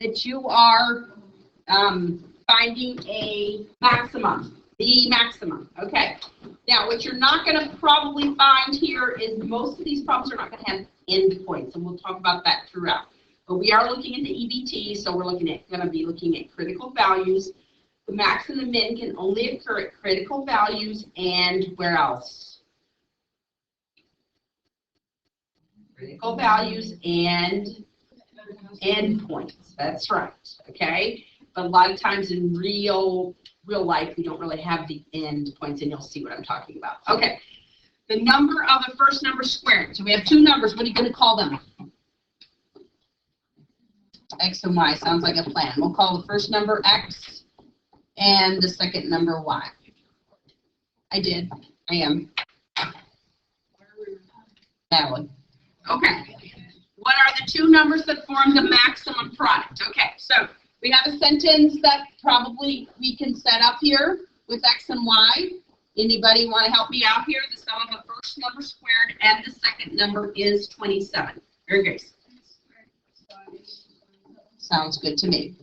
that you are finding a maximum, the maximum. Okay. Now, what you're not going to probably find here is most of these problems are not going to have endpoints, and we'll talk about that throughout. But we are looking into EBT, so we're going to be looking at critical values. The max and the min can only occur at critical values, and where else? Critical values and endpoints. That's right. Okay. But a lot of times in real life, we don't really have the endpoints, and you'll see what I'm talking about. Okay. The number of the first number squared. So we have two numbers. What are you going to call them? X and Y. Sounds like a plan. We'll call the first number X and the second number Y. I did. I am. Valid. Okay. What are the two numbers that form the maximum product? Okay, so we have a sentence that probably we can set up here with X and Y. Anybody want to help me out here? The sum of the first number squared and the second number is 27. Very good. Sounds good to me.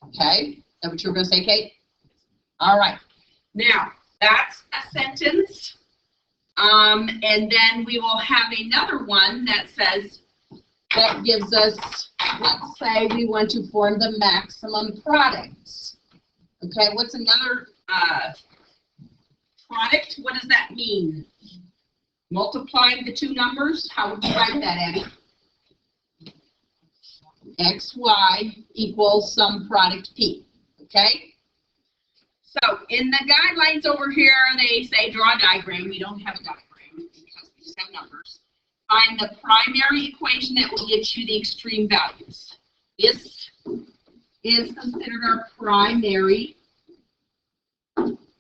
Okay, is that what you were going to say, Kate? All right. Now, that's a sentence. And then we will have another one that says, that gives us, let's say we want to form the maximum products. Okay, what's another product? What does that mean? Multiplying the two numbers? How would you write that, Abby? XY equals some product P. Okay? So in the guidelines over here, they say draw a diagram. We don't have a diagram because we just have numbers. Find the primary equation that will get you the extreme values. This is considered our primary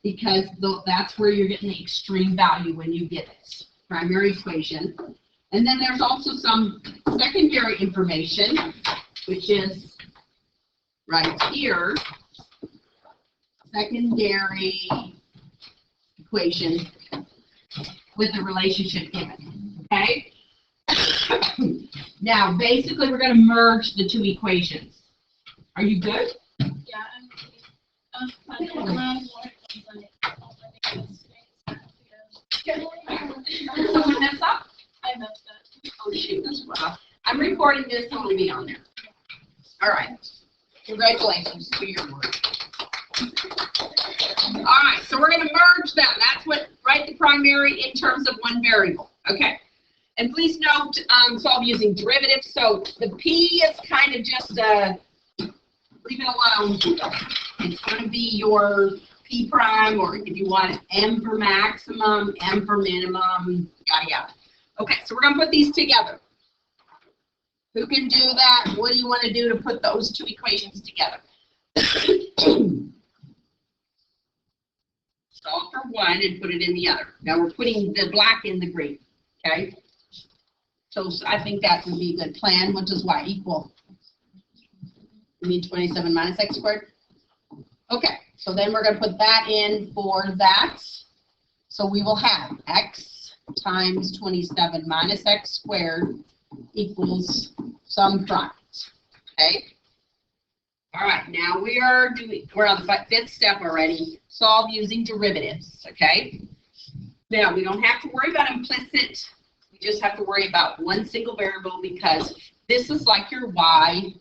because that's where you're getting the extreme value when you get it. Primary equation. And then there's also some secondary information, which is right here. Secondary equation with the relationship given. Okay? Now, basically, we're going to merge the two equations. Are you good? Yeah, Someone mess up? I messed up. Oh, shoot. Well, I'm recording this, so it'll be on there. All right. Congratulations to your work. All right, so we're going to merge them. That's what, write the primary in terms of one variable. Okay. And please note, solve using derivatives. So the P is kind of just leave it alone. It's going to be your P prime, or if you want M for maximum, M for minimum, yada yada. Okay, so we're going to put these together. Who can do that? What do you want to do to put those two equations together? Solve for one and put it in the other. Now we're putting the black in the green. Okay. So I think that would be a good plan. What does Y equal? You mean 27 minus X squared? Okay, so then we're going to put that in for that. So we will have X times 27 minus X squared equals some product. Okay? All right, now we're on the fifth step already. Solve using derivatives. Okay? Now, we don't have to worry about implicit. We just have to worry about one single variable because this is like your Y.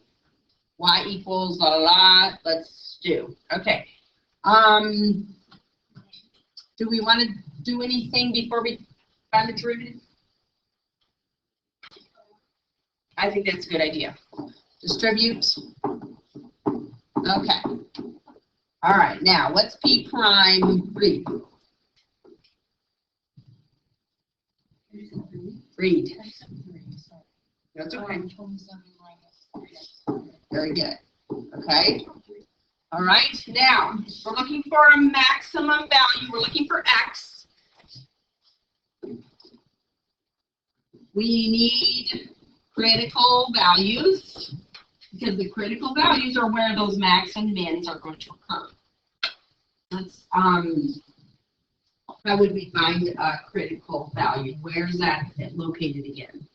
Y equals a lot. Let's do. Okay. Do we want to do anything before we find the derivative? I think that's a good idea. Distribute. Okay. All right. Now, what's P prime read? Read. That's okay. Very good. Okay. All right. Now, we're looking for a maximum value. We're looking for X. We need critical values because the critical values are where those max and mins are going to occur. Let's how would we find a critical value? Where's that located again?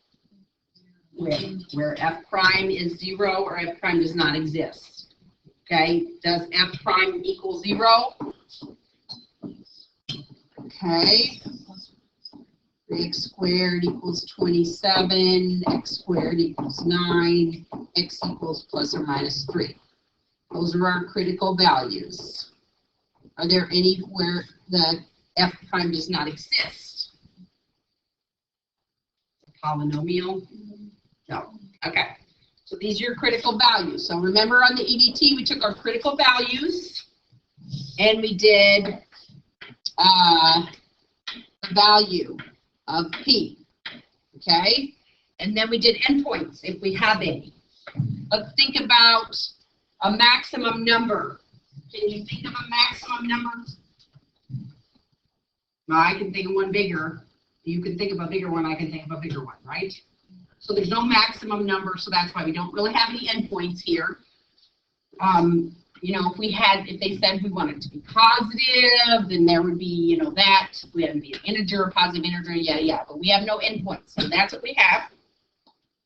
with, where f prime is 0 or f prime does not exist. Okay, does f prime equal 0? Okay. 3x squared equals 27, x squared equals 9, x equals plus or minus 3. Those are our critical values. Are there any where the f prime does not exist? Polynomial? No. Okay. So these are your critical values. So remember on the EBT, we took our critical values and we did the value of P. Okay? And then we did endpoints if we have any. Let's think about a maximum number. Can you think of a maximum number? Well, I can think of one bigger. You can think of a bigger one. I can think of a bigger one, right? So there's no maximum number, so that's why we don't really have any endpoints here. You know, if they said we want it to be positive, then there would be, you know, that. We have to be an integer, a positive integer, yada, yada. But we have no endpoints, so that's what we have.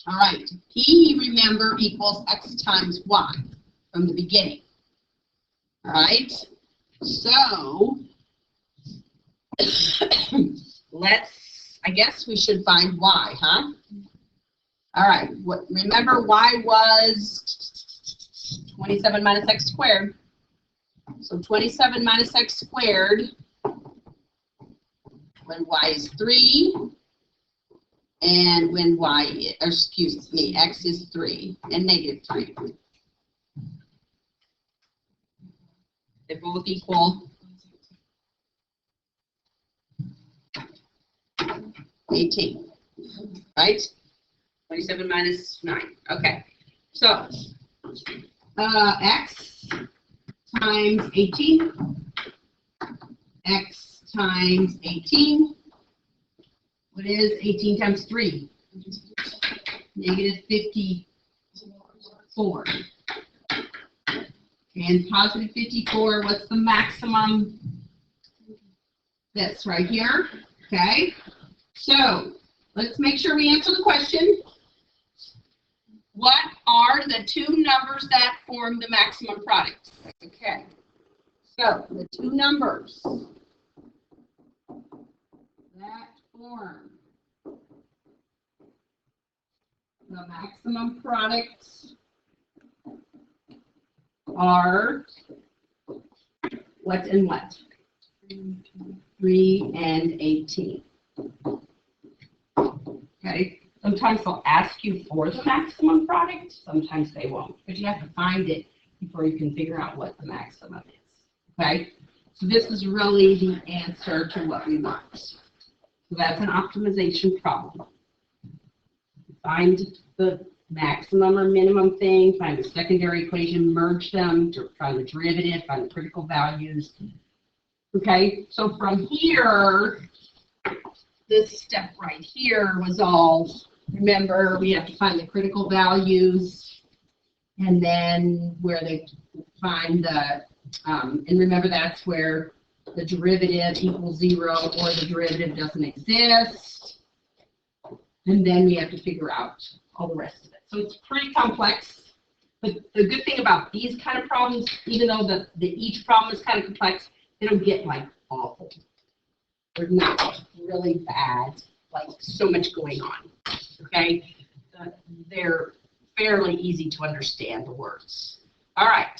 All right, P, remember, equals x times y from the beginning. All right, so I guess we should find y, huh? All right, remember y was 27 minus x squared. So 27 minus x squared when y is 3 and when x is 3 and negative 3. They both equal 18, right? 27 minus 9. Okay, so x times 18, x times 18. What is 18 times 3? Negative 54. And positive 54, what's the maximum? That's right here. Okay, so let's make sure we answer the question. What are the two numbers that form the maximum product? Okay, so the two numbers that form the maximum product are what and what? 3 and 18. Okay. Sometimes they'll ask you for the maximum product, sometimes they won't, but you have to find it before you can figure out what the maximum is, okay? So this is really the answer to what we want. So that's an optimization problem. Find the maximum or minimum thing, find the secondary equation, merge them, to find the derivative, find the critical values, okay? So from here, this step right here was all, remember, we have to find the critical values, and then where they find the, and remember that's where the derivative equals 0 or the derivative doesn't exist. And then we have to figure out all the rest of it. So it's pretty complex. But the good thing about these kind of problems, even though each problem is kind of complex, they don't get like awful. They're not really bad, like so much going on. Okay, they're fairly easy to understand, the words. All right,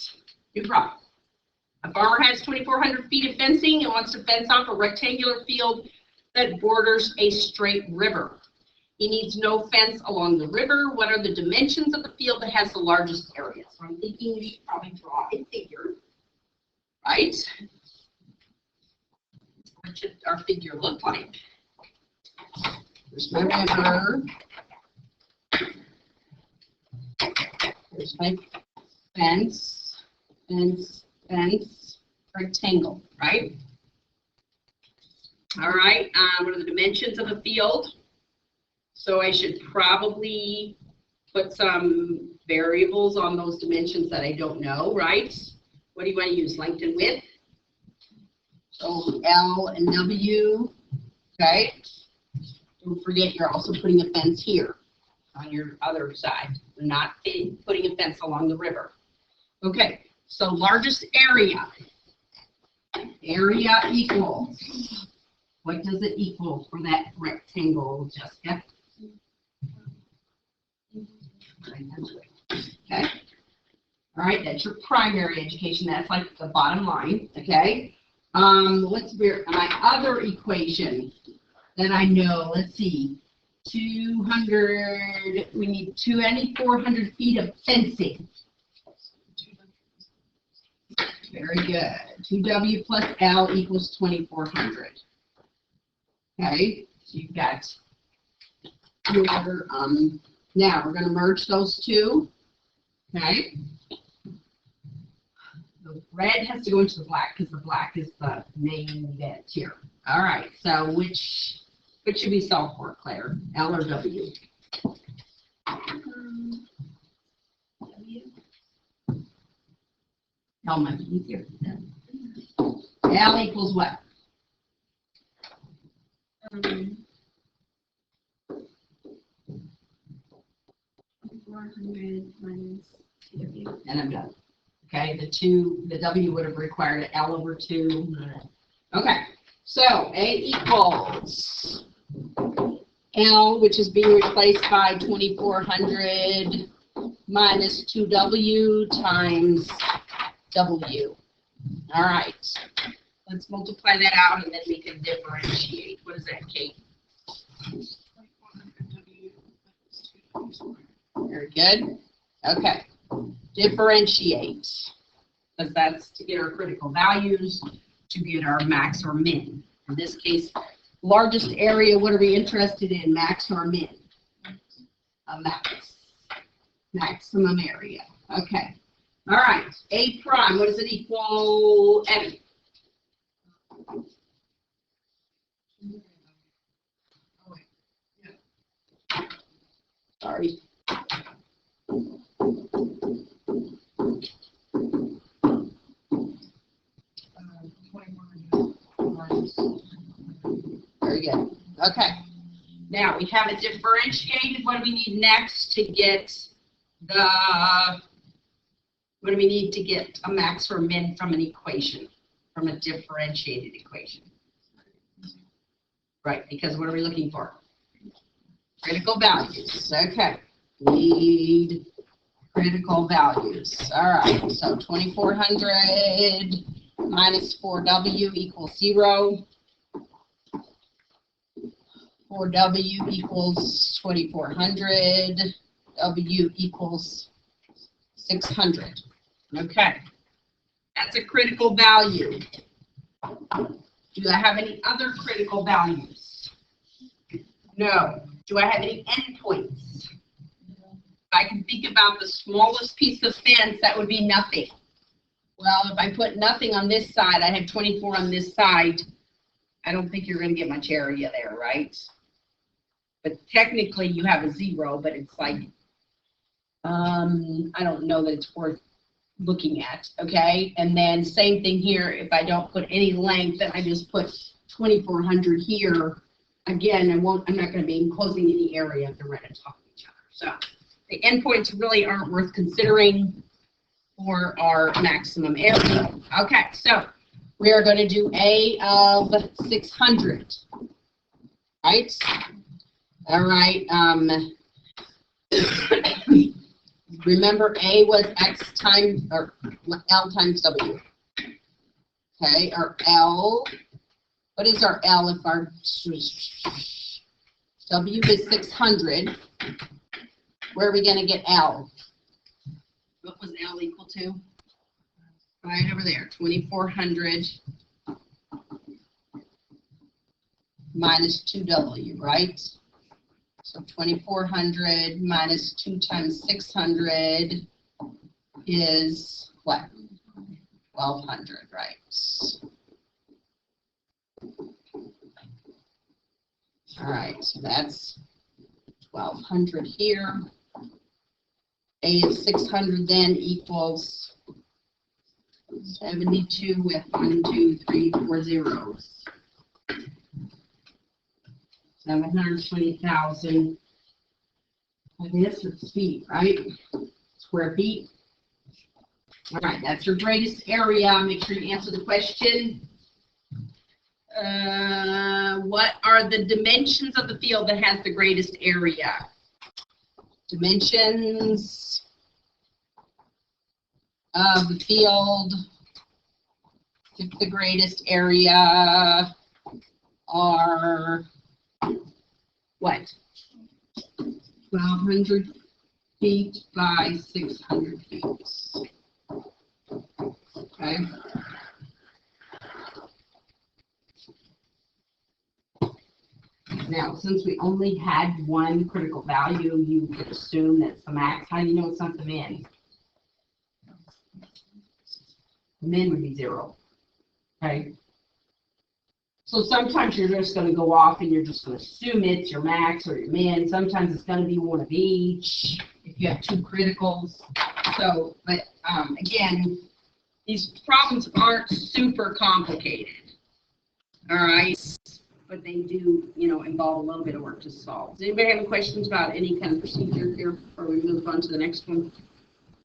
new problem. A farmer has 2,400 feet of fencing and wants to fence off a rectangular field that borders a straight river. He needs no fence along the river. What are the dimensions of the field that has the largest area? So I'm thinking we should probably draw a figure, right? What should our figure look like? There's my river. There's my fence, rectangle, right? All right, what are the dimensions of the field? So I should probably put some variables on those dimensions that I don't know, right? What do you want to use, length and width? So L and W, okay? Don't forget you're also putting a fence here. on your other side. We're not putting a fence along the river. Okay, so largest area. Area equals. What does it equal for that rectangle, Jessica? Okay. All right, that's your primary education. That's like the bottom line. Okay. What's my other equation that I know? Let's see. 200. We need 400 feet of fencing. Very good. 2W plus L equals 2,400. Okay, so you've got your, now we're going to merge those two. Okay. The red has to go into the black because the black is the main event here. All right, so which should we solve for, Claire? L or W? W. L might be easier. L equals what? 400 minus 2W. And I'm done. Okay, the W would have required an L over 2. Okay, so A equals L, which is being replaced by 2,400 minus 2W times W. All right, let's multiply that out and then we can differentiate. What is that, Kate? Very good. Okay. Differentiate. Because that's to get our critical values, to get our max or min. In this case, largest area, what are we interested in, max or min? A max. Maximum area. Okay. All right. A prime, what does it equal, Eddie? Sorry. Very good. Okay. Now we have it differentiated. What do we need next to get the, what do we need to get a max or min from an equation, from a differentiated equation? Right, because what are we looking for? Critical values. Okay. Need critical values. All right. So 2,400 minus 4W equals 0. 4W equals 2,400. W equals 600. Okay. That's a critical value. Do I have any other critical values? No. Do I have any endpoints? I can think about the smallest piece of fence, that would be nothing. Well, if I put nothing on this side, I have 24 on this side. I don't think you're going to get much area there, right? But technically you have a 0, but it's like, I don't know that it's worth looking at, okay? And then same thing here, if I don't put any length, then I just put 2,400 here. Again, I'm not going to be enclosing any area if they're right on top of each other. So the endpoints really aren't worth considering for our maximum area. Okay, so we are going to do A of 600, right? All right. Remember, A was X times, or L times W. Okay, our L. What is our L if our W is 600? Where are we going to get L? What was L equal to? Right over there, 2,400 minus 2W, right? So 2,400 minus 2 times 600 is what? 1,200, right? All right, so that's 1,200 here. A of 600 then equals 72 with 1, 2, 3, 4 zeros. 720,000 This is feet, right? Square feet. All right, that's your greatest area. Make sure you answer the question. What are the dimensions of the field that has the greatest area? Dimensions of the field with the greatest area are what? 1,200 feet by 600 feet. Okay. Now, since we only had one critical value, you could assume that's the max. How do you know it's not the min? The min would be 0. Okay. So sometimes you're just going to go off and you're just going to assume it's your max or your min. Sometimes it's going to be one of each if you have two criticals. So, but again, these problems aren't super complicated. All right. But they do, involve a little bit of work to solve. Does anybody have any questions about any kind of procedure here before we move on to the next one?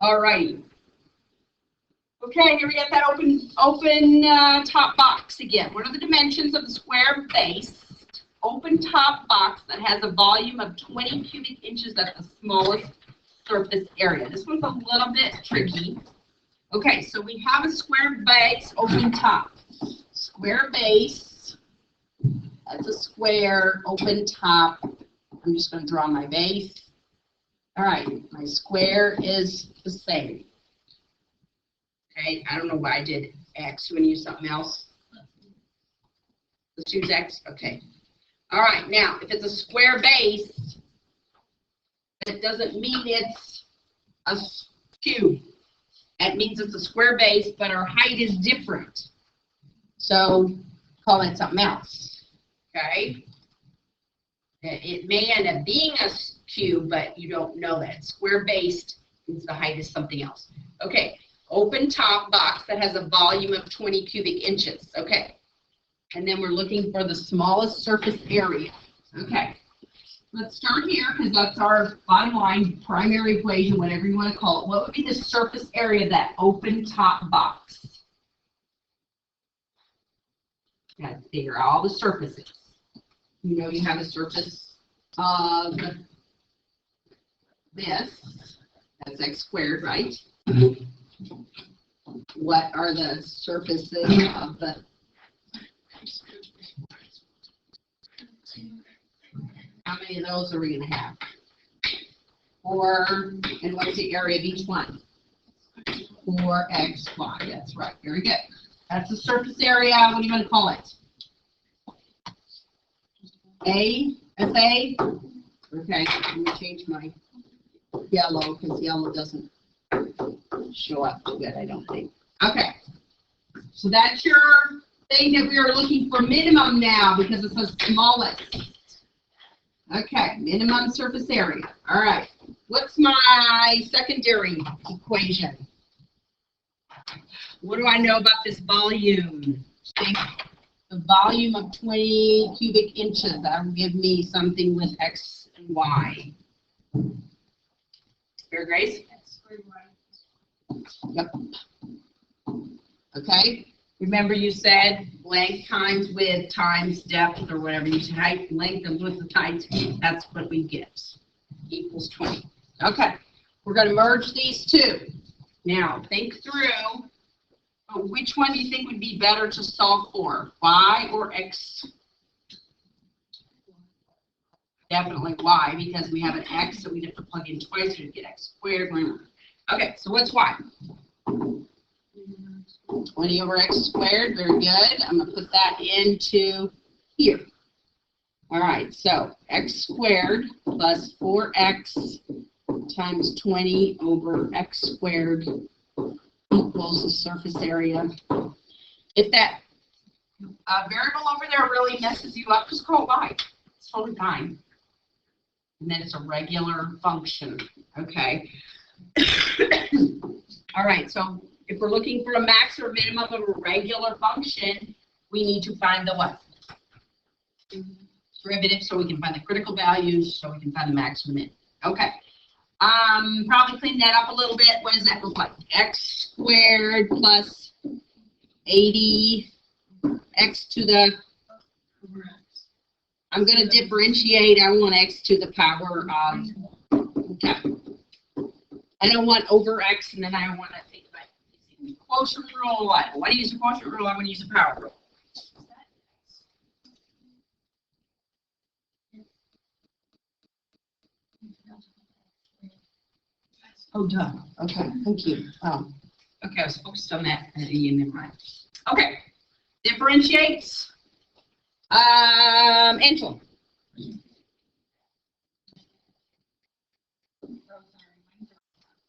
All righty. Okay, here we got that open top box again. What are the dimensions of the square base open top box that has a volume of 20 cubic inches at the smallest surface area? This one's a little bit tricky. Okay, so we have a square base open top. Square base, that's a square open top. I'm just going to draw my base. All right, my square is the same. Okay, I don't know why I did X. You want to use something else? Let's use X. Okay. All right, now, if it's a square base, that doesn't mean it's a cube. That means it's a square base, but our height is different. So, call it something else. Okay? It may end up being a cube, but you don't know that. Square based means the height is something else. Okay. Open top box that has a volume of 20 cubic inches. Okay. And then we're looking for the smallest surface area. Okay. Let's start here because that's our bottom line, primary equation, whatever you want to call it. What would be the surface area of that open top box? You got to figure out all the surfaces. You know you have a surface of this. That's x squared, right? What are the surfaces of the? How many of those are we going to have? 4, and what's the area of each one? 4xy. That's right. Very good. That's the surface area. What do you want to call it? A? SA? Okay. Let me change my yellow because yellow doesn't show up too good, I don't think. Okay. So that's your thing that we are looking for minimum now because it's the smallest. Okay, minimum surface area. All right. What's my secondary equation? What do I know about this volume? Think the volume of 20 cubic inches. That will give me something with x and y. Fair, Grace? Yep. Okay. Remember you said length times width times depth or whatever. You said height, length, and width of height. That's what we get. Equals 20. Okay. We're going to merge these two. Now, think through which one do you think would be better to solve for? Y or X? Definitely Y because we have an X, so we have to plug in twice to get X squared. Okay, so what's Y? 20 over X squared. Very good. I'm going to put that into here. All right, so X squared plus 4X times 20 over X squared equals the surface area. If that variable over there really messes you up, just call it Y. It's totally fine. And then it's a regular function. Okay. All right, so if we're looking for a max or minimum of a regular function, we need to find the what? Derivative, so we can find the critical values, so we can find the max or min. Okay. Probably clean that up a little bit. What does that look like? X squared plus 80 x to the, I'm going to differentiate. I want x to the power of, okay. I don't want over x, and then I want to think about using the quotient rule. What? Why do you use the quotient rule? I want to use the power rule. Oh, duh. Okay, thank you. Oh, okay, I was focused on that. Never mind. Okay, differentiates. Angela.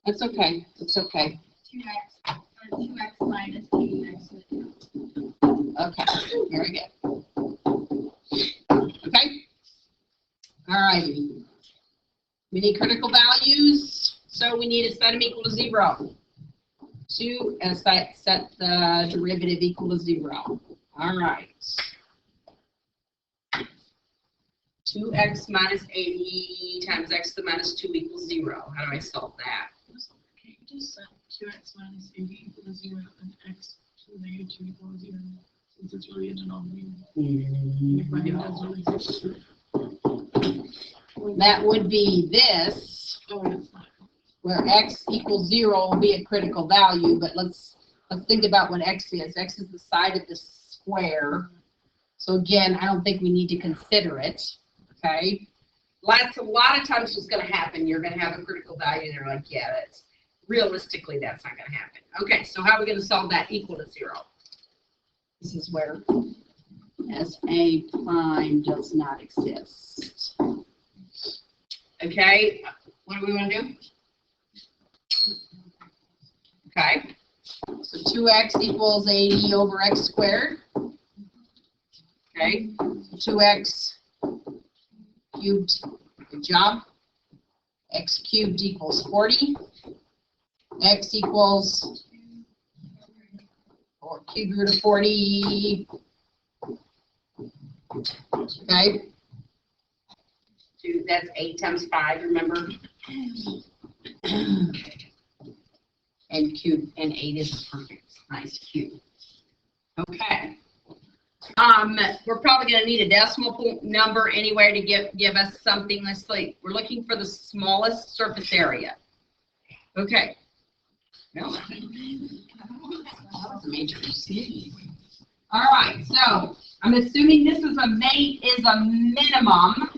That's okay. It's okay. 2x minus 8x. Okay, very good. Okay. All righty. We need critical values, so we need to set them equal to 0. Set the derivative equal to 0. All right. 2x minus 80 times x to the minus 2 equals 0. How do I solve that? Okay, just set 2x minus 80 equal to 0 and x to the negative 2 equal to 0, since it's really a denominator. That would be this, Oh, it's not. where x equals 0 will be a critical value, but let's think about what x is. X is the side of the square. So again, I don't think we need to consider it, okay? A lot of times what's going to happen, you're going to have a critical value, and they're like, yeah, that's realistically, that's not going to happen. Okay, so how are we going to solve that equal to 0? This is where SA prime does not exist. Okay, what do we want to do? Okay, so 2x equals 80 over x squared. Okay, 2x cubed, good job. X cubed equals 40. X equals, or cube root of 40. Okay. That's 8 times 5, remember? And cube, and 8 is perfect. Nice cube. Okay. We're probably going to need a decimal number anywhere to give us something. Let's see. We're looking for the smallest surface area. Okay. No. That was a major mistake. All right. So I'm assuming this is a minimum,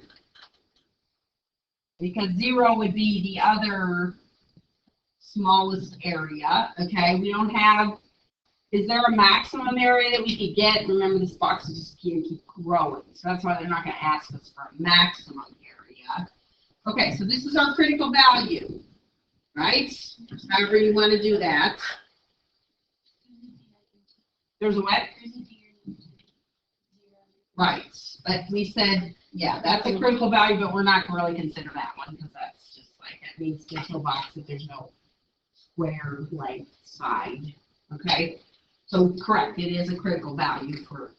because 0 would be the other smallest area. Okay. We don't have. Is there a maximum area that we could get? Remember, this box is just going to keep growing. So that's why they're not going to ask us for a maximum area. Okay, so this is our critical value, right? However you want to do that. There's a what? Right, but we said, yeah, that's a critical value, but we're not going to really consider that one, because that's just like, it means there's no box if there's no square like side. Okay. So correct, it is a critical value for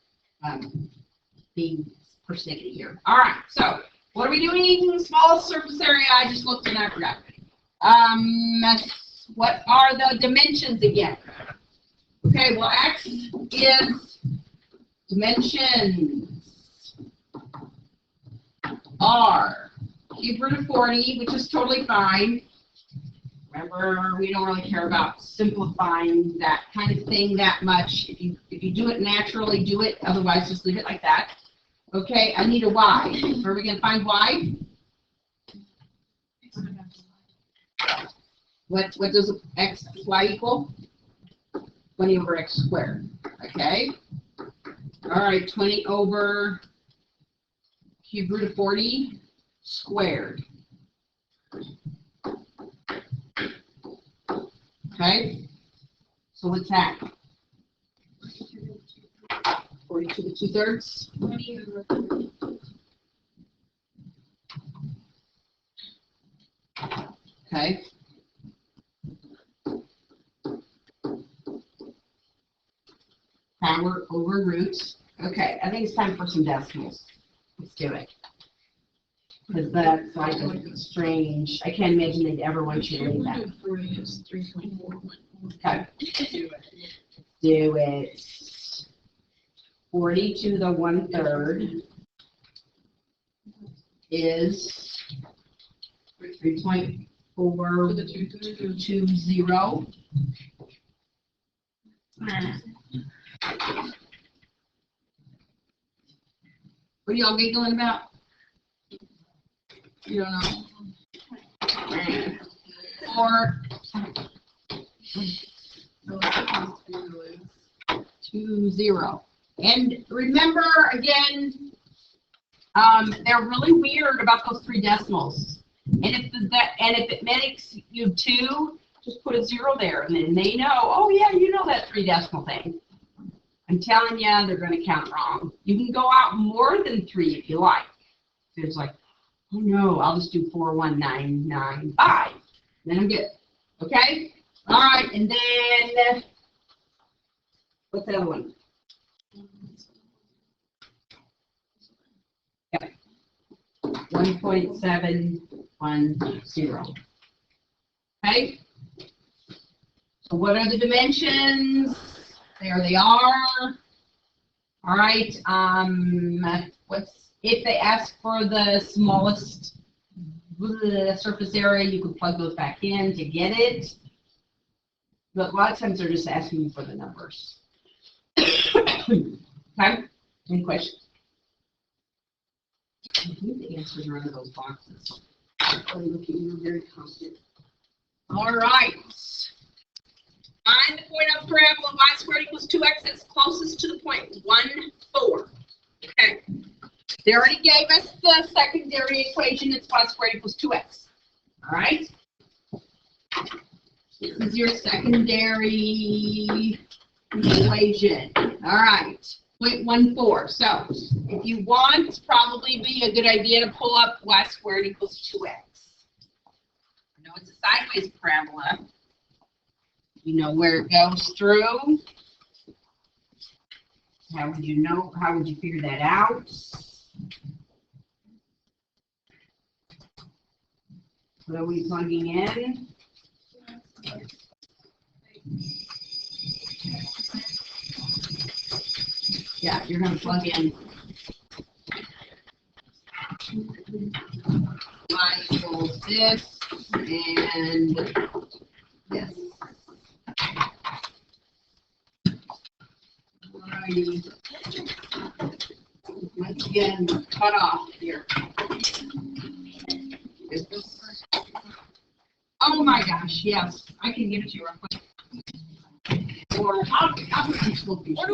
being persnickety here. All right, so what are we doing? Smallest surface area. I just looked and I forgot. What are the dimensions again? Okay, well, x is dimensions are cube root of 40, which is totally fine. Remember, we don't really care about simplifying that kind of thing that much. If you do it naturally, do it. Otherwise, just leave it like that. Okay, I need a y. Where are we going to find y? What does x plus y equal? 20 over x squared. Okay. All right, 20 over cube root of 40 squared. Okay, so what's that? 42 to 2/3. Okay. Power over root. Okay, I think it's time for some decimals. Let's do it. Because that's like strange. I can't imagine they'd ever want you to read that. 40 is 3.41. Okay. Do it. 40 to the 1/3 is 3.420. For the 2/3. What are y'all giggling about? You don't know. 4, 2, 0. And remember, again, they're really weird about those 3 decimals. And if it makes you 2, just put a 0 there, and then they know, oh yeah, you know that 3 decimal thing. I'm telling you, they're going to count wrong. You can go out more than 3 if you like. So it's like, oh no, I'll just do 41995. Then I'm good. Okay? All right, and then what's the other one? Okay. 1.710. Okay? So what are the dimensions? There they are. All right. If they ask for the smallest surface area, you can plug those back in to get it. But a lot of times they're just asking you for the numbers. Okay? Any questions? I think the answers are in those boxes. I'm looking, you're very confident. All right. Find the point of parabola y squared equals 2x that's closest to the point 1, 4. Okay. They already gave us the secondary equation. It's y squared equals 2x. All right. This is your secondary equation. All right. 0.14. So if you want, it's probably be a good idea to pull up y squared equals 2x. I know it's a sideways parabola. You know where it goes through. How would you know? How would you figure that out? What are we plugging in? Yeah, you're going to plug in y equals this and this. Alrighty. Once again, cut off here. Is this? Oh my gosh, yes, I can give it to you real quick. Or I'll put some slow pieces.